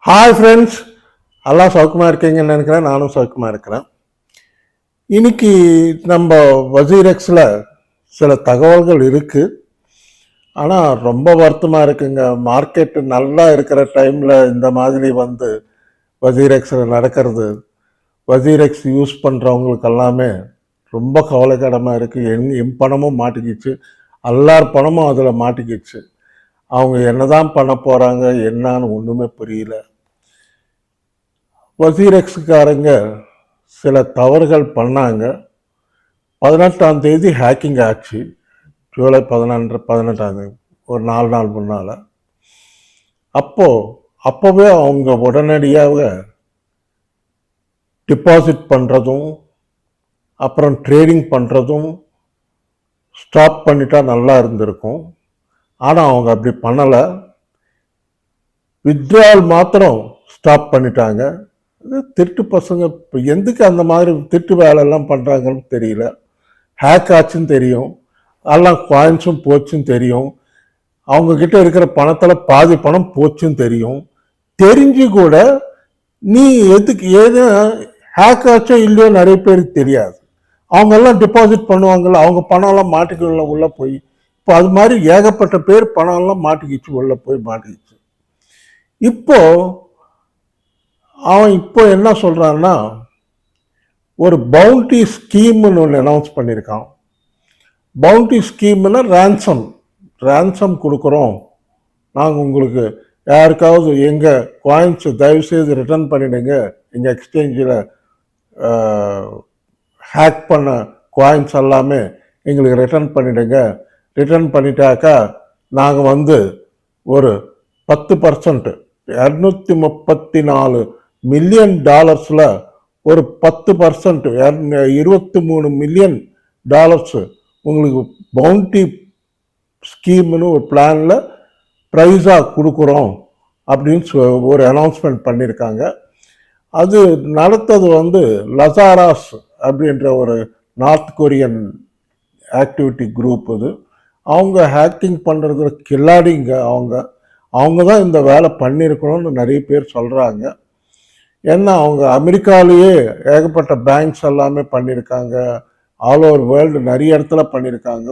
Hi friends, எல்லாம் சௌக்கியமாக இருக்கீங்கன்னு நினைக்கிறேன். நானும் சௌக்கியமாக இருக்கிறேன். இன்னைக்கு நம்ம வசீரெக்ஸில் சில தகவல்கள் இருக்குது. ஆனால் ரொம்ப வருத்தமாக இருக்குங்க. மார்க்கெட்டு நல்லா இருக்கிற டைமில் இந்த மாதிரி வசீரெக்ஸில் நடக்கிறது, வசீரெக்ஸ் யூஸ் பண்ணுறவங்களுக்கு எல்லாமே ரொம்ப கவலைக்கிடமாக இருக்குது. என் பணமும் மாட்டிக்கிச்சு, எல்லார் பணமும் அதில் மாட்டிக்கிச்சு. அவங்க என்னதான் பண்ண போகிறாங்க என்னான்னு ஒன்றுமே புரியல. வசீரெக்ஸுக்காரங்க சில தவறுகள் பண்ணாங்க. 18ஆம் தேதி ஹேக்கிங் ஆச்சு. ஜூலை 18ஆம் தேதி, ஒரு 4 நாள் முன்னால். அப்போவே அவங்க உடனடியாக டிபாசிட் பண்ணுறதும் அப்புறம் ட்ரேடிங் பண்ணுறதும் ஸ்டாப் பண்ணிட்டா நல்லா இருந்திருக்கும். ஆனால் அவங்க அப்படி பண்ணலை. வித்ட்ரால் மாத்திரம் ஸ்டாப் பண்ணிட்டாங்க. திருட்டு பசங்க இப்போ எதுக்கு அந்த மாதிரி திருட்டு வேலையெல்லாம் பண்ணுறாங்கன்னு தெரியல. ஹேக் ஆச்சுன்னு தெரியும், எல்லாம் காயின்ஸும் போச்சுன்னு தெரியும், அவங்கக்கிட்ட இருக்கிற பணத்தில் பாதி பணம் போச்சுன்னு தெரியும். தெரிஞ்சு கூட நீ எதுக்கு ஹேக் ஆச்சோ இல்லையோ நிறைய பேருக்கு தெரியாது. அவங்கெல்லாம் டிபாசிட் பண்ணுவாங்கள்ல, அவங்க பணம்லாம் மாட்டிக்கல உள்ளே போய். இப்போ அது மாதிரி ஏகப்பட்ட பேர் பணம்லாம் மாட்டிக்கிச்சு, உள்ளே போய் மாட்டிக்கிச்சு. அவன் இப்போ என்ன சொல்கிறான்னா, ஒரு பவுண்டி ஸ்கீம்னு ஒன்று அனௌன்ஸ் பண்ணியிருக்கான். பவுண்டி ஸ்கீம்னா ரேன்சம் கொடுக்குறோம், நாங்கள் உங்களுக்கு யாருக்காவது எங்கள் காயின்ஸை தயவுசெய்து ரிட்டர்ன் பண்ணிவிடுங்க, எங்கள் எக்ஸ்சேஞ்சில் ஹேக் பண்ண காயின்ஸ் எல்லாமே எங்களுக்கு ரிட்டர்ன் பண்ணிவிடுங்க. ரிட்டர்ன் பண்ணிட்டாக்கா நாங்கள் ஒரு 10%, $234 மில்லியன் ஒரு 10%, $23 மில்லியன் உங்களுக்கு பவுண்டி ஸ்கீம்னு ஒரு பிளானில் ப்ரைஸாக கொடுக்குறோம் அப்படின்னு ஒரு அனௌன்ஸ்மெண்ட் பண்ணியிருக்காங்க. அது நடத்தது லசாராஸ் அப்படின்ற ஒரு நார்த் கொரியன் ஆக்டிவிட்டி குரூப். இது அவங்க ஹேக்கிங் பண்ணுறதுல கில்லாடிங்க. அவங்க தான் இந்த வேலை பண்ணியிருக்கணும்னு நிறைய பேர் சொல்கிறாங்க. ஏன்னா அவங்க அமெரிக்காலேயே ஏகப்பட்ட பேங்க்ஸ் எல்லாமே பண்ணியிருக்காங்க, ஆல் ஓவர் வேர்ல்டு நிறைய இடத்துல பண்ணியிருக்காங்க.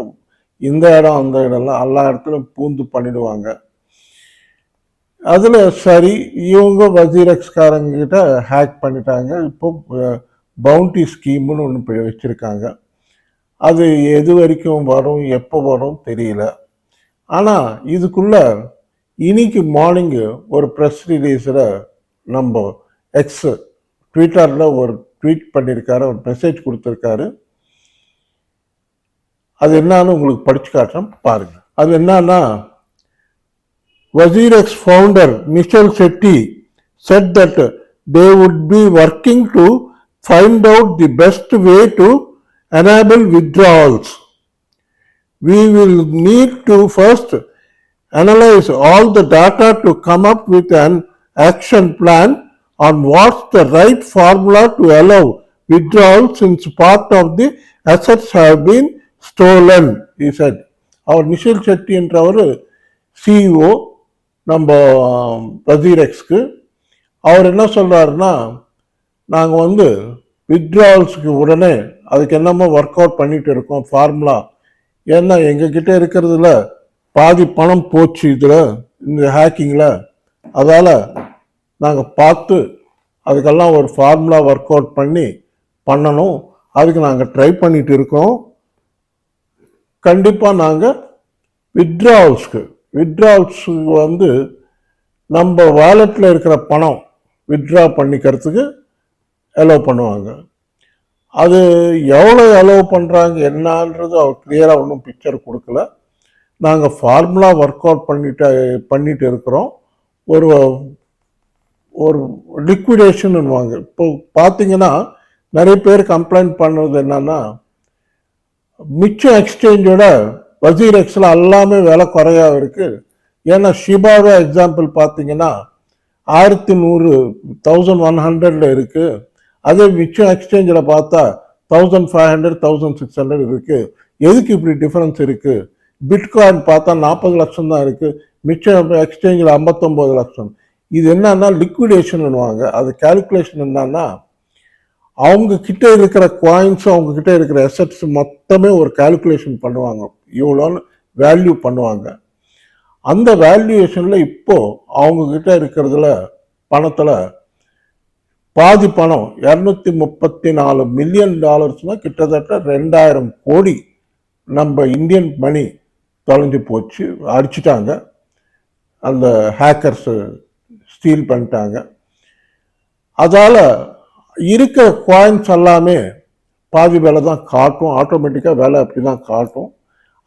இந்த இடம் அந்த இடம்லாம் எல்லா இடத்துலையும் பூந்து பண்ணிடுவாங்க. அதில் சரி, இவங்க வசீரெக்ஸ்காரங்கிட்ட ஹேக் பண்ணிட்டாங்க. இப்போ பவுண்டி ஸ்கீம்னு ஒன்று வச்சுருக்காங்க. அது எது வரைக்கும் வரும், எப்போ வரும் தெரியல. ஆனால் இதுக்குள்ள இன்னைக்கு மார்னிங்கு ஒரு ப்ரெஸ் ரிலீஸில் நம்ம ட்விட்டரில் ஒரு ட்வீட் பண்ணியிருக்காரு, ஒரு மெசேஜ் கொடுத்துருக்காரு. அது என்னன்னு உங்களுக்கு படிச்சு காட்டுறேன் பாருங்க. அது என்னன்னா, WazirX founder Nishal Shetty said that they would be working to find out the best way to enable withdrawals. We will need to first analyze all the data to come up with an action plan on what's the right formula to allow withdrawal since part of the assets have been stolen, he said. அவர் நிஷில் செட்டி என்றவர் CEO நம்ம வசீரெக்ஸ்க்கு. அவர் என்ன சொல்கிறாருன்னா, நாங்கள் வித்ட்ராவல்ஸுக்கு உடனே அதுக்கு என்னமோ work out பண்ணிட்டு இருக்கோம் ஃபார்முலா. ஏன்னா எங்ககிட்ட இருக்கிறதுல பாதி பணம் போச்சு இதில், இந்த ஹேக்கிங்கில். அதால் நாங்கள் பார்த்து அதுக்கெல்லாம் ஒரு ஃபார்முலா ஒர்க் அவுட் பண்ணணும். அதுக்கு நாங்கள் ட்ரை பண்ணிட்டு இருக்கோம். கண்டிப்பாக நாங்கள் வித்ட்ராவல்ஸுக்கு நம்ம வாலெட்டில் இருக்கிற பணம் வித்ட்ரா பண்ணிக்கிறதுக்கு அலோவ் பண்ணுவாங்க. அது எவ்வளோ அலோவ் பண்ணுறாங்க என்னன்றது அவர் கிளியராக ஒன்றும் பிக்சர் கொடுக்கல. நாங்கள் ஃபார்முலா ஒர்க் அவுட் பண்ணிட்டு இருக்கிறோம். ஒரு லிக்விடேஷன்னுவாங்க. இப்போ பார்த்தீங்கன்னா நிறைய பேர் கம்ப்ளைண்ட் பண்ணுறது என்னன்னா, மிச்சம் எக்ஸ்சேஞ்சோட வசீரெக்ஸில் எல்லாமே விலை குறையாக இருக்குது. ஏன்னா ஷிபாவே எக்ஸாம்பிள் பார்த்தீங்கன்னா 1100 இருக்குது. அதே மிச்சம் எக்ஸ்சேஞ்சில் பார்த்தா 1500 1600 இருக்குது. எதுக்கு இப்படி டிஃப்ரென்ஸ் இருக்குது? பிட்காயின் பார்த்தா 40 லட்சம் தான் இருக்குது, மிச்சம் எக்ஸ்சேஞ்சில் 59 லட்சம். இது என்னன்னா லிக்விடேஷன்னுவாங்க. அது கால்குலேஷன் என்னன்னா அவங்க கிட்ட இருக்கிற காயின்ஸ், அவங்க கிட்ட இருக்கிற அசெட்ஸ் மொத்தமே ஒரு கால்குலேஷன் பண்ணுவாங்க, இவ்வளோன்னு வேல்யூ பண்ணுவாங்க. அந்த வேல்யூவேஷன்ல இப்போ அவங்க கிட்ட இருக்கிறதுல பணத்துல பாதி பணம் $234 மில்லியன் கிட்டத்தட்ட 2000 கோடி நம்ம இந்தியன் மணி தொலைஞ்சு போச்சு, அடிச்சுட்டாங்க. அந்த ஹேக்கர்ஸ் ஸ்டீல் பண்ணிட்டாங்க. அதால இருக்கிற காயின்ஸ் எல்லாமே பாதி வேலை தான் காட்டும், ஆட்டோமேட்டிக்காக வேலை அப்படி தான் காட்டும்,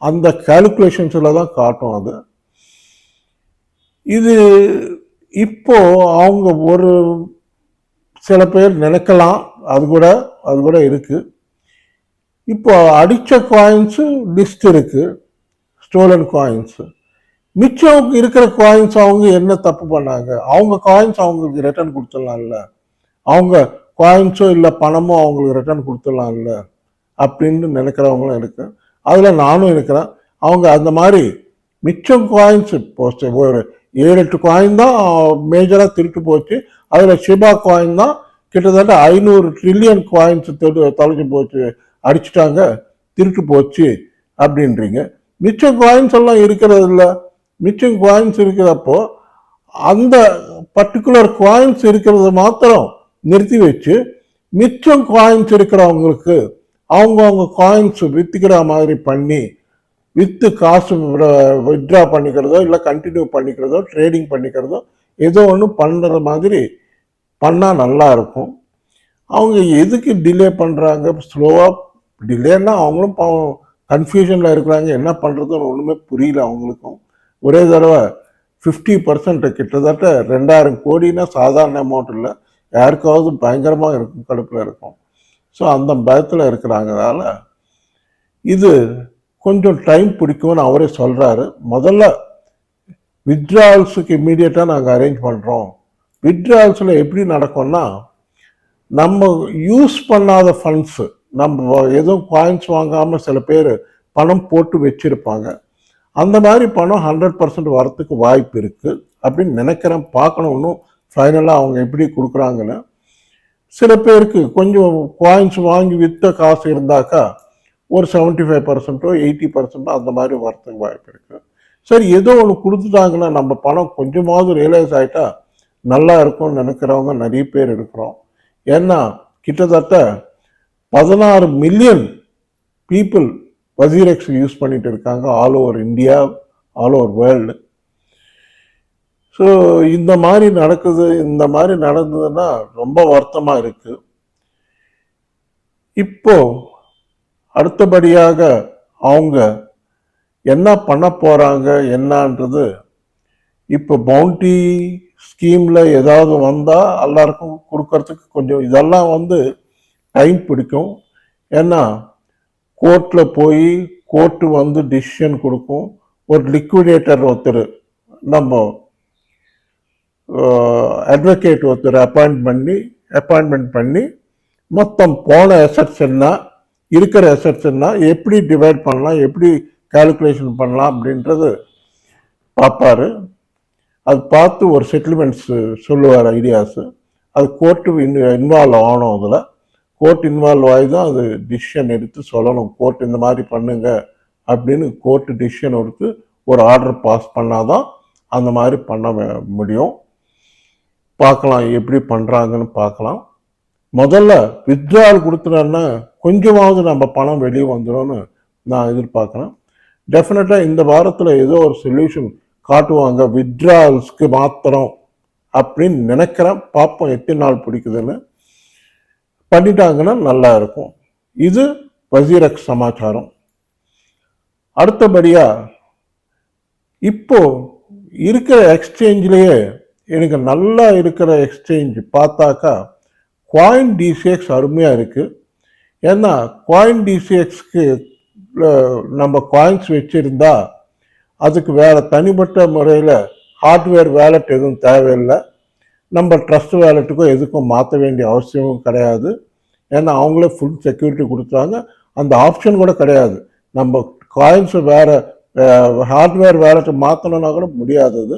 அந்த கால்குலேஷன்ஸில் தான் காட்டும். அது இது இப்போ அவங்க ஒரு சில பேர் நினைக்கலாம், அது கூட இருக்கு. இப்போ அடித்த காயின்ஸு லிஸ்ட் இருக்கு, ஸ்டோலன் காயின்ஸு. மிச்சம் இருக்கிற காயின்ஸ் அவங்க என்ன தப்பு பண்ணாங்க? அவங்க காயின்ஸ் அவங்களுக்கு ரிட்டர்ன் கொடுத்துடலாம்ல, அவங்க காயின்ஸோ இல்லை பணமோ அவங்களுக்கு ரிட்டர்ன் கொடுத்துடலாம்ல அப்படின்னு நினைக்கிறவங்களும் இருக்கு. அதில் நானும் இருக்கிறேன். அவங்க அந்த மாதிரி மிச்சம் காயின்ஸ் போச்சு, ஒரு 7-8 காயின் தான் மேஜராக திருட்டு போச்சு. அதில் ஷிபா காயின் தான் கிட்டத்தட்ட 500 ட்ரில்லியன் காயின்ஸ் தொலைஞ்சு போச்சு, அடிச்சுட்டாங்க, திருட்டு போச்சு அப்படின்றீங்க. மிச்சம் காயின்ஸ் எல்லாம் இருக்கிறது இல்லை. மிச்சம் காயின்ஸ் இருக்கிறப்போ அந்த பர்டிகுலர் காயின்ஸ் இருக்கிறத மாத்திரம் நிறுத்தி வச்சு மிச்சம் காயின்ஸ் இருக்கிறவங்களுக்கு அவங்க காயின்ஸ் வித்துக்கிற மாதிரி பண்ணி, வித்து காசு வித்ட்ரா பண்ணிக்கிறதோ இல்லை கண்டினியூ பண்ணிக்கிறதோ ட்ரேடிங் பண்ணிக்கிறதோ ஏதோ ஒன்று பண்ணுற மாதிரி பண்ணால் நல்லா இருக்கும். அவங்க எதுக்கு டிலே பண்ணுறாங்க? ஸ்லோவாக டிலேன்னா அவங்களும் கன்ஃபியூஷனில் இருக்கிறாங்க, என்ன பண்ணுறதுன்னு ஒன்றுமே புரியல அவங்களுக்கும். ஒரே தடவை 50% கிட்டத்தட்ட 2000 கோடினா சாதாரண அமௌண்ட் இல்லை, யாருக்காவது பயங்கரமாக இருக்கும், கடுப்பில் இருக்கும். ஸோ அந்த பயத்தில் இருக்கிறாங்கனால இது கொஞ்சம் டைம் பிடிக்கும்னு அவரே சொல்கிறாரு. முதல்ல வித்ட்ராவல்ஸுக்கு இம்மீடியட்டாக நாங்கள் அரேஞ்ச் பண்ணுறோம். வித்ட்ராவல்ஸில் எப்படி நடக்கும்னா, நம்ம யூஸ் பண்ணாத ஃபண்ட்ஸு, நம்ம எதுவும் காயின்ஸ் வாங்காமல் சில பேர் பணம் போட்டு வச்சுருப்பாங்க, அந்த மாதிரி பணம் 100% வரத்துக்கு வாய்ப்பு இருக்குது அப்படின்னு நினைக்கிறேன். பார்க்கணும் இன்னும் ஃபைனலாக அவங்க எப்படி கொடுக்குறாங்கன்னு. சில பேருக்கு கொஞ்சம் காயின்ஸ் வாங்கி விற்ற காசு இருந்தாக்கா ஒரு 75%ஓ 80% அந்த மாதிரி வரத்துக்கு வாய்ப்பு இருக்குது. சரி, ஏதோ ஒன்று கொடுத்துட்டாங்கன்னா நம்ம பணம் கொஞ்சமாவது ரியலைஸ் ஆகிட்டா நல்லா இருக்கும்னு நினைக்கிறவங்க நிறைய பேர் இருக்கிறோம். ஏன்னா கிட்டத்தட்ட 16 மில்லியன் பீப்புள் வசீரெக்ஸ் யூஸ் பண்ணிட்டு இருக்காங்க, all over India, all over world. So இந்த மாதிரி நடந்ததுன்னா ரொம்ப வருத்தமாக இருக்கு. இப்போ அடுத்தபடியாக அவங்க என்ன பண்ண போறாங்க என்னன்றது, இப்போ பவுண்டி ஸ்கீம்ல ஏதாவது வந்தா எல்லாருக்கும் கொடுக்கறதுக்கு கொஞ்சம் இதெல்லாம் டைம் பிடிக்கும். ஏன்னா கோர்ட்டில் போய் கோர்ட்டு டிசிஷன் கொடுக்கும். ஒரு லிக்விடேட்டர் ஒருத்தர், நம்ம அட்வொகேட் ஒருத்தர் அப்பாயின்மெண்ட் பண்ணி மொத்தம் போன அசெட்ஸ் என்ன, இருக்கிற அசெட்ஸ் என்ன, எப்படி டிவைட் பண்ணலாம், எப்படி கால்குலேஷன் பண்ணலாம் அப்படின்றது பார்ப்பாரு. அது பார்த்து ஒரு செட்டில்மெண்ட்ஸ் சொல்லுவார், ஐடியாஸு. அது கோர்ட்டு இன்வால்வ் ஆகணும். அதில் கோர்ட் இன்வால்வ் ஆகி தான் அது டிசிஷன் எடுத்து சொல்லணும். கோர்ட் இந்த மாதிரி பண்ணுங்க அப்படின்னு கோர்ட்டு டிசிஷன் எடுத்து ஒரு ஆர்டர் பாஸ் பண்ணாதான் அந்த மாதிரி பண்ண முடியும். பார்க்கலாம் எப்படி பண்ணுறாங்கன்னு பார்க்கலாம். முதல்ல வித்ட்ராவல் கொடுத்துட்டோன்னா கொஞ்சமாவது நம்ம பணம் வெளியே வந்துடும்னு நான் எதிர்பார்க்குறேன். டெஃபினட்டாக இந்த வாரத்தில் ஏதோ ஒரு சொல்யூஷன் காட்டுவாங்க வித்ட்ராவல்ஸ்க்கு மாத்திரம் அப்படின்னு நினைக்கிறேன். பார்ப்போம் எத்தனை நாள் பிடிக்குதுன்னு. பண்ணிட்டாங்கன்னா நல்லா இருக்கும். இது வசீரெக்ஸ் சமாச்சாரம். அடுத்தபடியா இப்போ இருக்கிற எக்ஸ்சேஞ்சிலேயே எனக்கு நல்லா இருக்கிற எக்ஸ்சேஞ்ச் பார்த்தாக்கா காயின் டிசிஎக்ஸ் அருமையாக இருக்குது. ஏன்னா காயின் டிசிஎக்ஸ்க்கு நம்ம காயின்ஸ் வச்சுருந்தா அதுக்கு வேறு தனிப்பட்ட முறையில் ஹார்ட்வேர் வேலட் எதுவும் தேவையில்லை. நம்ம ட்ரஸ்ட் வேலட்டுக்கும் எதுக்கும் மாற்ற வேண்டிய அவசியமும் கிடையாது. ஏன்னா அவங்களே ஃபுல் செக்யூரிட்டி கொடுத்தாங்க. அந்த ஆப்ஷன் கூட கிடையாது. நம்ம காயின்ஸை வேறு ஹார்ட்வேர் வேலட்டை மாற்றணுன்னா கூட முடியாதது.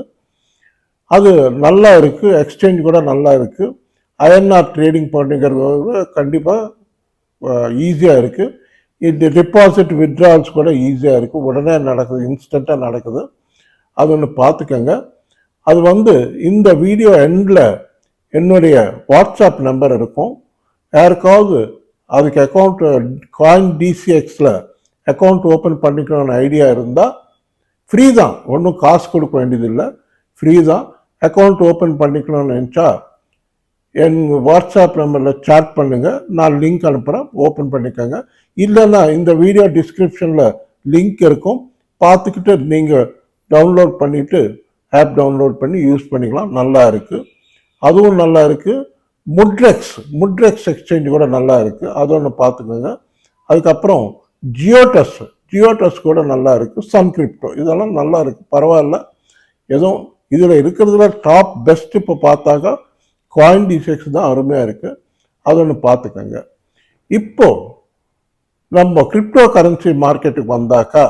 அது நல்லா இருக்குது. எக்ஸ்சேஞ்ச் கூட நல்லா இருக்குது. ஐஎன்ஆர் ட்ரேடிங் பண்ணுங்கிறது கண்டிப்பாக ஈஸியாக இருக்குது. இந்த டெபாசிட் வித்ட்ரால்ஸ் கூட ஈஸியாக இருக்குது. உடனே நடக்குது, இன்ஸ்டண்ட்டாக நடக்குது. அது ஒன்று பார்த்துக்கோங்க. அது இந்த வீடியோ எண்டில் என்னுடைய வாட்ஸ்அப் நம்பர் இருக்கும். யாருக்காவது அதுக்கு அக்கௌண்ட் காயின் டிசிஎக்ஸில் அக்கௌண்ட் ஓப்பன் பண்ணிக்கணும்னு ஐடியா இருந்தால் ஃப்ரீ தான், ஒன்றும் காசு கொடுக்க வேண்டியதில்லை, ஃப்ரீ தான். அக்கௌண்ட் ஓப்பன் பண்ணிக்கணும்னு நினச்சா என் வாட்ஸ்அப் நம்பரில் சேட் பண்ணுங்கள், நான் லிங்க் அனுப்புகிறேன், ஓப்பன் பண்ணிக்கோங்க. இல்லைன்னா இந்த வீடியோ டிஸ்கிரிப்ஷனில் லிங்க் இருக்கும், பார்த்துக்கிட்டு நீங்கள் டவுன்லோட் பண்ணிவிட்டு ஆப் டவுன்லோட் பண்ணி யூஸ் பண்ணிக்கலாம். நல்லா இருக்குது, அதுவும் நல்லா இருக்குது. முட்ரெக்ஸ் எக்ஸ்சேஞ்ச் கூட நல்லா இருக்குது, அது ஒன்று பார்த்துக்கோங்க. அதுக்கப்புறம் ஜியோடஸ் கூட நல்லா இருக்குது. சன் கிரிப்டோ இதெல்லாம் நல்லா இருக்குது, பரவாயில்ல. எதுவும் இதில் இருக்கிறதுல டாப் பெஸ்ட் இப்போ பார்த்தாக்கா காயின் டிசிஎக்ஸ் தான் அருமையாக இருக்குது, அது ஒன்று பார்த்துக்கோங்க. இப்போ நம்ம கிரிப்டோ கரன்சி மார்க்கெட்டுக்கு வந்தாக்கா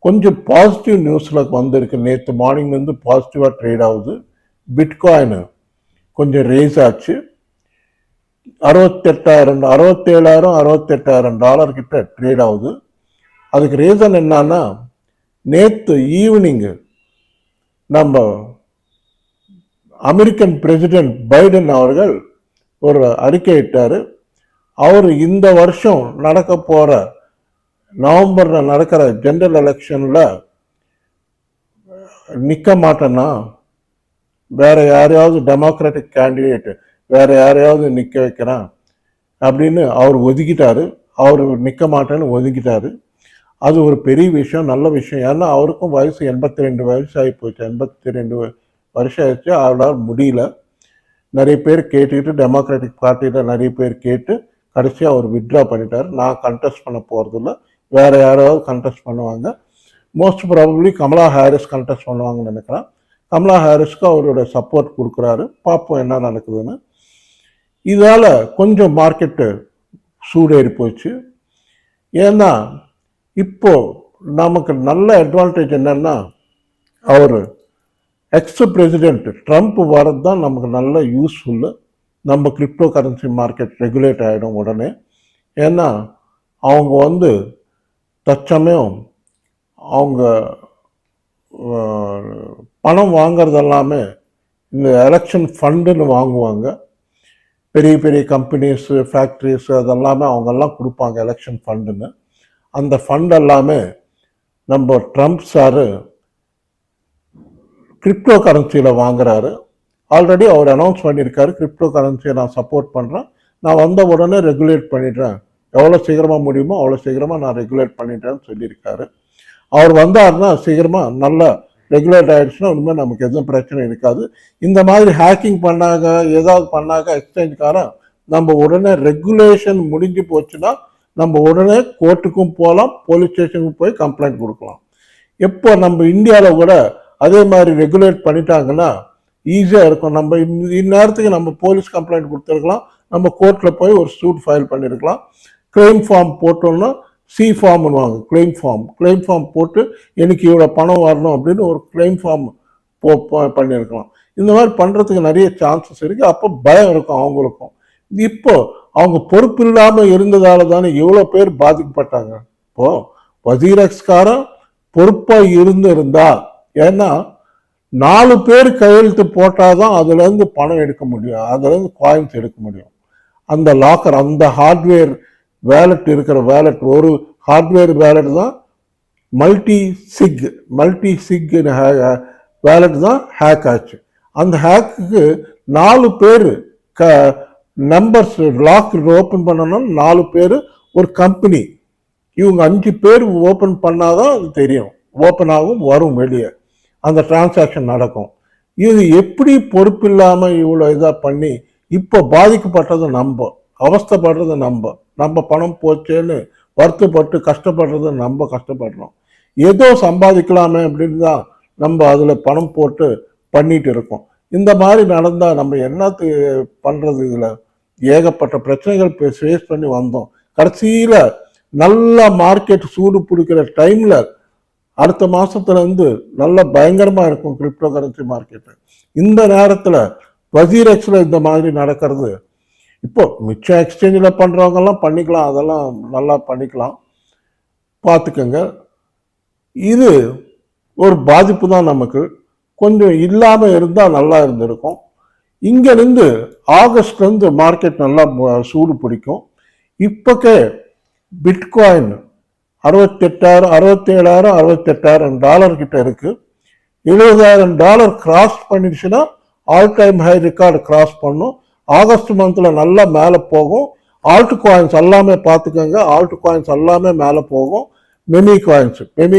கொஞ்சம் பாசிட்டிவ் நியூஸில் வந்திருக்கு. நேற்று மார்னிங்லேருந்து பாசிட்டிவாக ட்ரேட் ஆகுது. பிட்காயின் கொஞ்சம் ரேஸ் ஆச்சு. 68,000 டாலர் கிட்ட ட்ரேட் ஆகுது. அதுக்கு ரீசன் என்னன்னா, நேற்று ஈவினிங்கு நம்ம அமெரிக்கன் பிரசிடென்ட் பைடன் அவர்கள் ஒரு அறிக்கை இட்டார். அவர் இந்த வருஷம் நடக்க போகிற நவம்பரில் நடக்கிற ஜெனரல் எலெக்ஷனில் நிற்க மாட்டேன்னா வேற யாரையாவது டெமோக்ராட்டிக் கேண்டிடேட் வேற யாரையாவது நிற்க வைக்கிறான் அப்படின்னு அவர் ஒதுக்கிட்டாரு. அவர் நிற்க மாட்டேன்னு ஒதுக்கிட்டாரு. அது ஒரு பெரிய விஷயம், நல்ல விஷயம். ஏன்னா அவருக்கும் வயசு 82 வயசு ஆகி போச்சு, 82 வருஷம் ஆயிடுச்சு. அவரால் முடியல. நிறைய பேர் கேட்டுக்கிட்டு டெமோக்ராட்டிக் பார்ட்டியில் நிறைய பேர் கேட்டு கடைசியாக அவர் வித்ட்ரா பண்ணிட்டார். நான் கண்டெஸ்ட் பண்ண போகிறதில்ல, வேற யாராவது கண்டெஸ்ட் பண்ணுவாங்க. Most probably Kamala Harris contest பண்ணுவாங்கன்னு நினைக்கிறேன். கமலா ஹாரிஸ்க்கு அவரோட சப்போர்ட் கொடுக்குறாரு. பார்ப்போம் என்ன நடக்குதுன்னு. இதால் கொஞ்சம் மார்க்கெட்டு சூடேறி போச்சு. ஏன்னா இப்போ நமக்கு நல்ல அட்வான்டேஜ் என்னன்னா, அவர் எக்ஸ் பிரசிடென்ட் ட்ரம்ப் வரது தான் நமக்கு நல்ல யூஸ்ஃபுல்லு. நம்ம கிரிப்டோ கரன்சி மார்க்கெட் ரெகுலேட் ஆகிடும் உடனே. ஏன்னா அவங்க தற்சமயம் அவங்க பணம் வாங்கிறது எல்லாமே இந்த எலெக்ஷன் ஃபண்டுன்னு வாங்குவாங்க. பெரிய பெரிய கம்பெனிஸு ஃபேக்ட்ரிஸு அதெல்லாமே அவங்கெல்லாம் கொடுப்பாங்க எலெக்ஷன் ஃபண்டுன்னு. அந்த ஃபண்ட் எல்லாமே நம்ம ட்ரம்ப் சார் கிரிப்டோ கரன்சியில் வாங்குறாரு. ஆல்ரெடி அவர் அனௌன்ஸ் பண்ணியிருக்காரு, கிரிப்டோ கரன்சியை நான் சப்போர்ட் பண்ணுறேன், நான் வந்த உடனே ரெகுலேட் பண்ணிடுறேன், எவ்வளோ சீக்கிரமாக முடியுமோ அவ்வளோ சீக்கிரமாக நான் ரெகுலேட் பண்ணிடுறேன்னு சொல்லியிருக்காரு. அவர் வந்தாருன்னா சீக்கிரமாக நல்லா ரெகுலேட் ஆகிடுச்சுன்னா இனிமேல் நமக்கு எதுவும் பிரச்சனை இருக்காது. இந்த மாதிரி ஹேக்கிங் பண்ணாங்க ஏதாவது பண்ணாங்க எக்ஸ்சேஞ்சுக்காரன், நம்ம உடனே ரெகுலேஷன் முடிஞ்சு போச்சுன்னா நம்ம உடனே கோர்ட்டுக்கும் போகலாம், போலீஸ் ஸ்டேஷனுக்கு போய் கம்ப்ளைண்ட் கொடுக்கலாம். எப்போ நம்ம இந்தியாவில் கூட அதே மாதிரி ரெகுலேட் பண்ணிட்டாங்கன்னா ஈஸியாக இருக்கும். நம்ம இந்நேரத்துக்கு நம்ம போலீஸ் கம்ப்ளைண்ட் கொடுத்துருக்கலாம், நம்ம கோர்ட்டில் போய் ஒரு சூட் ஃபைல் பண்ணியிருக்கலாம். கிளைம் ஃபார்ம் போட்டோம்னா சி ஃபார்ம்னுவாங்க, கிளைம் ஃபார்ம் போட்டு எனக்கு இவ்வளோ பணம் வரணும் அப்படின்னு ஒரு கிளைம் ஃபார்ம் பண்ணியிருக்கலாம். இந்த மாதிரி பண்ணுறதுக்கு நிறைய சான்சஸ் இருக்குது. அப்போ பயம் இருக்கும் அவங்களுக்கும். இப்போ அவங்க பொறுப்பு இல்லாமல் இருந்ததால தானே இவ்வளோ பேர் பாதிக்கப்பட்டாங்க. இப்போது வசீரக்ஸ்காரன் பொறுப்பாக இருந்தா, ஏன்னா 4 பேர் கையெழுத்து போட்டால் தான் அதுலேருந்து பணம் எடுக்க முடியும், அதுலேருந்து காயின்ஸ் எடுக்க முடியும். அந்த லாக்கர், அந்த ஹார்ட்வேர் வேலட் இருக்கிற வேலட், ஒரு ஹார்ட்வேர் வேலட் தான் மல்டி சிக் வேலட் தான் ஹேக் ஆச்சு. அந்த ஹேக்குக்கு 4 பேர் நம்பர்ஸ் லாக் ஓப்பன் பண்ணணும். 4 பேர் ஒரு கம்பெனி, இவங்க 5 பேர் ஓப்பன் பண்ணாதான் அது தெரியும், ஓப்பன் ஆகும், வரும் வெளியே, அந்த டிரான்சாக்ஷன் நடக்கும். இது எப்படி பொறுப்பு இல்லாமல் இவ்வளோ இதாக பண்ணி இப்போ பாதிக்கப்பட்டது நம்ம, அவஸ்தைப்படுறது நம்ம பணம் போச்சேன்னு வருத்தப்பட்டு கஷ்டப்படுறது நம்ம கஷ்டப்படுறோம். ஏதோ சம்பாதிக்கலாமே அப்படின்னு தான் நம்ம அதில் பணம் போட்டு பண்ணிட்டு இருக்கோம். இந்த மாதிரி நடந்தால் நம்ம என்னத்து பண்ணுறது? இதில் ஏகப்பட்ட பிரச்சனைகள் ஃபேஸ் பண்ணி வந்தோம். கடைசியில் நல்ல மார்க்கெட் சூடு பிடிக்கிற டைமில் அடுத்த மாசத்துல நல்ல பயங்கரமா இருக்கும் கிரிப்டோ கரன்சி மார்க்கெட். இந்த நேரத்துல வசீரெக்ஸ்ல இந்த மாதிரி நடக்கிறது. இப்போ மிச்ச எக்ஸ்சேஞ்சில் பண்றவங்க எல்லாம் பண்ணிக்கலாம், அதெல்லாம் நல்லா பண்ணிக்கலாம், பார்த்துக்கோங்க. இது ஒரு பாதிப்பு தான் நமக்கு. கொஞ்சம் இல்லாம இருந்தா நல்லா இருந்திருக்கும். இங்க இருந்து ஆகஸ்ட்ல இருந்து மார்க்கெட் நல்லா சூடு பிடிக்கும். இப்போக்கே பிட்காயின் 67,000 $68,000 கிட்ட இருக்கு. $70,000 கிராஸ் பண்ணிடுச்சுன்னா all time high record cross பண்ணும். ஆகஸ்ட் மந்த்ல நல்லா மேலே போகும். ஆல்ட் காயின்ஸ் எல்லாமே பார்த்துக்கோங்க, ஆல்ட் காயின்ஸ் எல்லாமே மேலே போகும். மெமி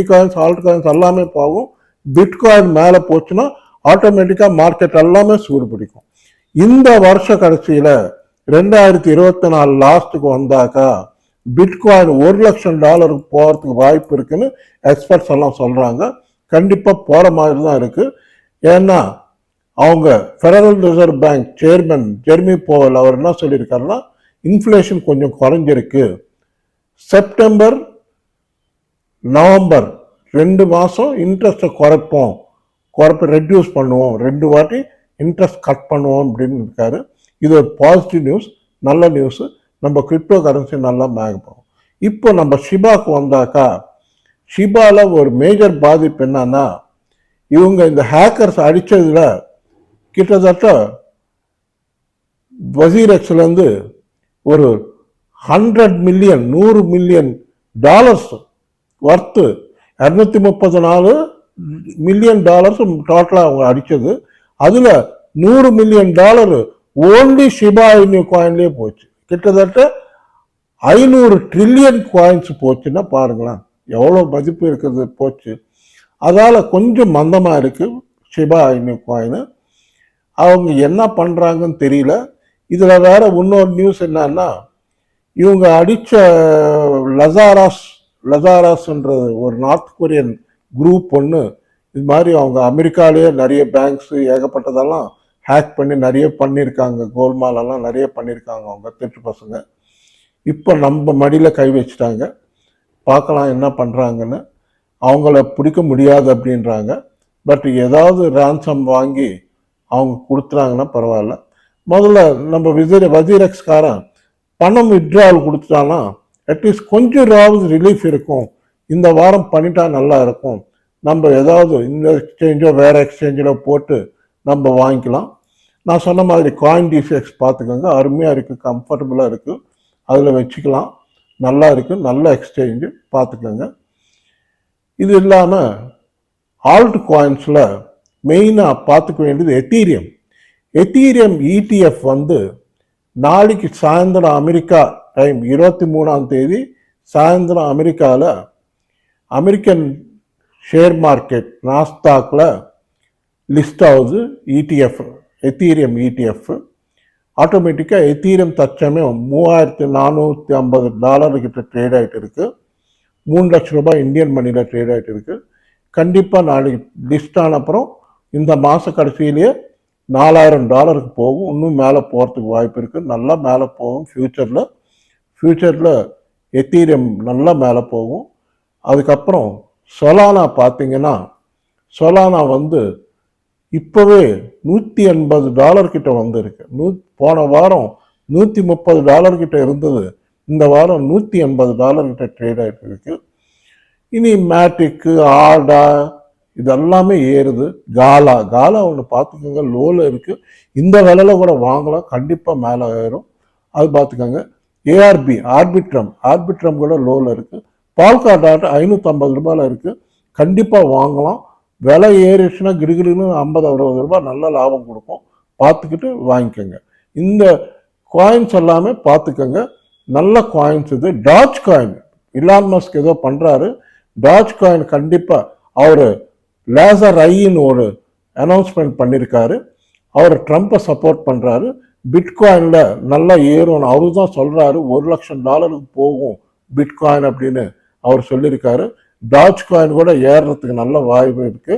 காயின்ஸ் ஆல்ட் காயின்ஸ் எல்லாமே போகும். பிட்காயின் மேலே போச்சுன்னா ஆட்டோமேட்டிக்கா மார்க்கெட் எல்லாமே சூடு பிடிக்கும். இந்த வருஷ கடைசியில 2024 லாஸ்ட்டுக்கு வந்தாக்கா பிட்காயின் $1 லட்சம் போறதுக்கு வாய்ப்பு இருக்குன்னு எக்ஸ்பர்ட்ஸ் எல்லாம் சொல்றாங்க. கண்டிப்பா போற மாதிரி தான் இருக்கு. ஏன்னா அவங்க Federal Reserve Bank chairman Jerome Powell அவர் என்ன சொல்லியிருக்காருன்னா, இன்ஃப்ளேஷன் கொஞ்சம் குறைஞ்சிருக்கு, செப்டம்பர் நவம்பர் 2 மாசம் இன்ட்ரெஸ்ட்டை குறைப்போம், ரெடியூஸ் பண்ணுவோம், 2 வாட்டி இன்ட்ரெஸ்ட் கட் பண்ணுவோம் அப்படின்னு இருக்காரு. இது ஒரு பாசிட்டிவ் நியூஸ், நல்ல நியூஸ். நம்ம கிரிப்டோ கரன்சி நல்லா மேகப்போம். இப்போ நம்ம ஷிபாக்கு வந்தாக்கா, ஷிபால ஒரு மேஜர் பாதிப்பு என்னன்னா, இவங்க இந்த ஹேக்கர்ஸ் அடிச்சதுல கிட்டத்தட்ட வசீரெக்ஸ்ல இருந்து ஒரு 100 மில்லியன் டாலர்ஸ் வர்த்து $234 மில்லியன் டோட்டலா அவங்க அடிச்சது. அதுல $100 மில்லியன் ஓன்லி ஷிபா இனு காயின்லயே போச்சு. கிட்டத்தட்ட 500 ட்ரில்லியன் காயின்ஸ் போச்சுன்னா பாருங்களேன் எவ்வளவு மதிப்பு இருக்கிறது போச்சு. அதால கொஞ்சம் மந்தமா இருக்கு ஷிபா இனு காயின். அவங்க என்ன பண்றாங்கன்னு தெரியல. இதுல வேற இன்னொரு நியூஸ் என்னன்னா, இவங்க அடிச்ச லசாராஸ்ன்றது ஒரு நார்த் கொரியன் குரூப் ஒன்று இது மாதிரி அவங்க அமெரிக்காலேயே நிறைய பேங்க்ஸ் ஏகப்பட்டதெல்லாம் ஹேக் பண்ணி நிறைய பண்ணியிருக்காங்க, கோல்மாலெல்லாம் நிறைய பண்ணியிருக்காங்க அவங்க திருட்டு பசங்க. இப்போ நம்ம மடியில் கை வச்சுட்டாங்க, பார்க்கலாம் என்ன பண்ணுறாங்கன்னு. அவங்கள பிடிக்க முடியாது அப்படின்றாங்க. பட் ஏதாவது ரேன்சம் வாங்கி அவங்க கொடுத்துறாங்கன்னா பரவாயில்ல. முதல்ல நம்ம வசீரெக்ஸ்காரன் பணம் வித்ட்ராவல் கொடுத்துட்டானா அட்லீஸ்ட் கொஞ்சம் ரிலீஃப் இருக்கும். இந்த வாரம் பண்ணிட்டா நல்லா இருக்கும். நம்ம ஏதாவது இந்த எக்ஸ்சேஞ்சோ வேற எக்ஸ்சேஞ்சில் போட்டு நம்ம வாங்கிக்கலாம். நான் சொன்ன மாதிரி காயின் டிசிஎக்ஸ் பார்த்துக்கோங்க, அருமையாக இருக்குது, கம்ஃபர்டபுளாக இருக்குது, அதில் வச்சுக்கலாம், நல்லா இருக்குது, நல்ல எக்ஸ்சேஞ்சு பார்த்துக்கோங்க. இது இல்லாமல் ஆல்ட் காயின்ஸில் மெயினாக பார்த்துக்க வேண்டியது எத்தீரியம் ETF நாளைக்கு சாயந்தரம் அமெரிக்கா டைம் 23ஆம் தேதி சாயந்தரம் அமெரிக்காவில் அமெரிக்கன் ஷேர் மார்க்கெட் நாஸ்டாக்ல லிஸ்ட் ஆகுது. எத்தீரியம் ETF ஆட்டோமேட்டிக்காக எத்தீரியம் தற்சமயம் $3,450 கிட்ட ட்ரேட் ஆகிட்டு இருக்கு. 3 லட்சம் ரூபாய் இந்தியன் மணியில் ட்ரேட் ஆகிட்டு இருக்கு. கண்டிப்பாக நாளைக்கு லிஸ்ட் ஆன அப்புறம் இந்த மாத கடைசியிலேயே $4,000 போகும். இன்னும் மேலே போகிறதுக்கு வாய்ப்பு இருக்குது, நல்லா மேலே போகும். ஃபியூச்சரில் எத்தீரியம் நல்லா மேலே போகும். அதுக்கப்புறம் சொலானா பார்த்தீங்கன்னா, சொலானா இப்போவே $180 கிட்ட வந்திருக்கு. போன வாரம் $130 கிட்ட இருந்தது, இந்த வாரம் $180 கிட்ட ட்ரேட் ஆகிட்டு இருக்கு. இனி மேட்டிக்கு ஆடா இதெல்லாமே ஏறுது. காலா ஒன்று பார்த்துக்கோங்க, லோவில் இருக்குது. இந்த விலையில கூட வாங்கலாம், கண்டிப்பாக மேலே ஏறும், அது பார்த்துக்கோங்க. ஆர்பிட்ரம் கூட லோவில் இருக்குது. பால்காட் ஆட்டை $550 இருக்குது, கண்டிப்பாக வாங்கலாம். விலை ஏறிச்சுன்னா கிடுகிடுன்னு $50-60 நல்ல லாபம் கொடுக்கும், பார்த்துக்கிட்டு வாங்கிக்கோங்க. இந்த காயின்ஸ் எல்லாமே பார்த்துக்கோங்க, நல்ல காயின்ஸ். இது டாஜ் காயின், இலான் மஸ்க் ஏதோ பண்ணுறாரு. டாஜ் காயின் கண்டிப்பாக அவர் லேசர் ஐன்னு ஒரு அனௌன்ஸ்மெண்ட் பண்ணியிருக்காரு. அவர் ட்ரம்ப்பை சப்போர்ட் பண்ணுறாரு. பிட்காயினில் நல்லா ஏறும் அவரு தான் சொல்கிறாரு. $1 லட்சம் போகும் பிட்காயின் அப்படின்னு அவர் சொல்லியிருக்காரு. டாஜ் காயின் கூட ஏறுறதுக்கு நல்ல வாய்ப்பு இருக்குது,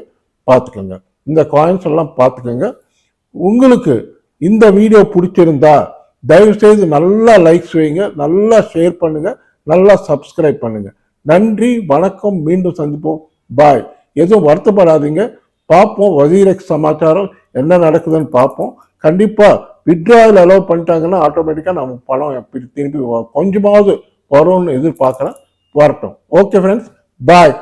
பார்த்துக்கோங்க. இந்த காயின்ஸ் எல்லாம் பார்த்துக்கோங்க. உங்களுக்கு இந்த வீடியோ பிடிச்சிருந்தா தயவுசெய்து நல்லா லைக்ஸ் வைங்க, நல்லா ஷேர் பண்ணுங்க, நல்லா சப்ஸ்கிரைப் பண்ணுங்க. நன்றி, வணக்கம், மீண்டும் சந்திப்போம். பாய். எதுவும் வருத்தப்படாதீங்க, பார்ப்போம் வசீரெக்ஸ் சமாச்சாரம் என்ன நடக்குதுன்னு பார்ப்போம். கண்டிப்பாக வித்ட்ராயல் அலோவ் பண்ணிட்டாங்கன்னா ஆட்டோமேட்டிக்காக நம்ம பணம் திருப்பி கொஞ்சமாவது வரும்னு எதிர்பார்க்குறேன். வரட்டும். ஓகே ஃப்ரெண்ட்ஸ், பாய்.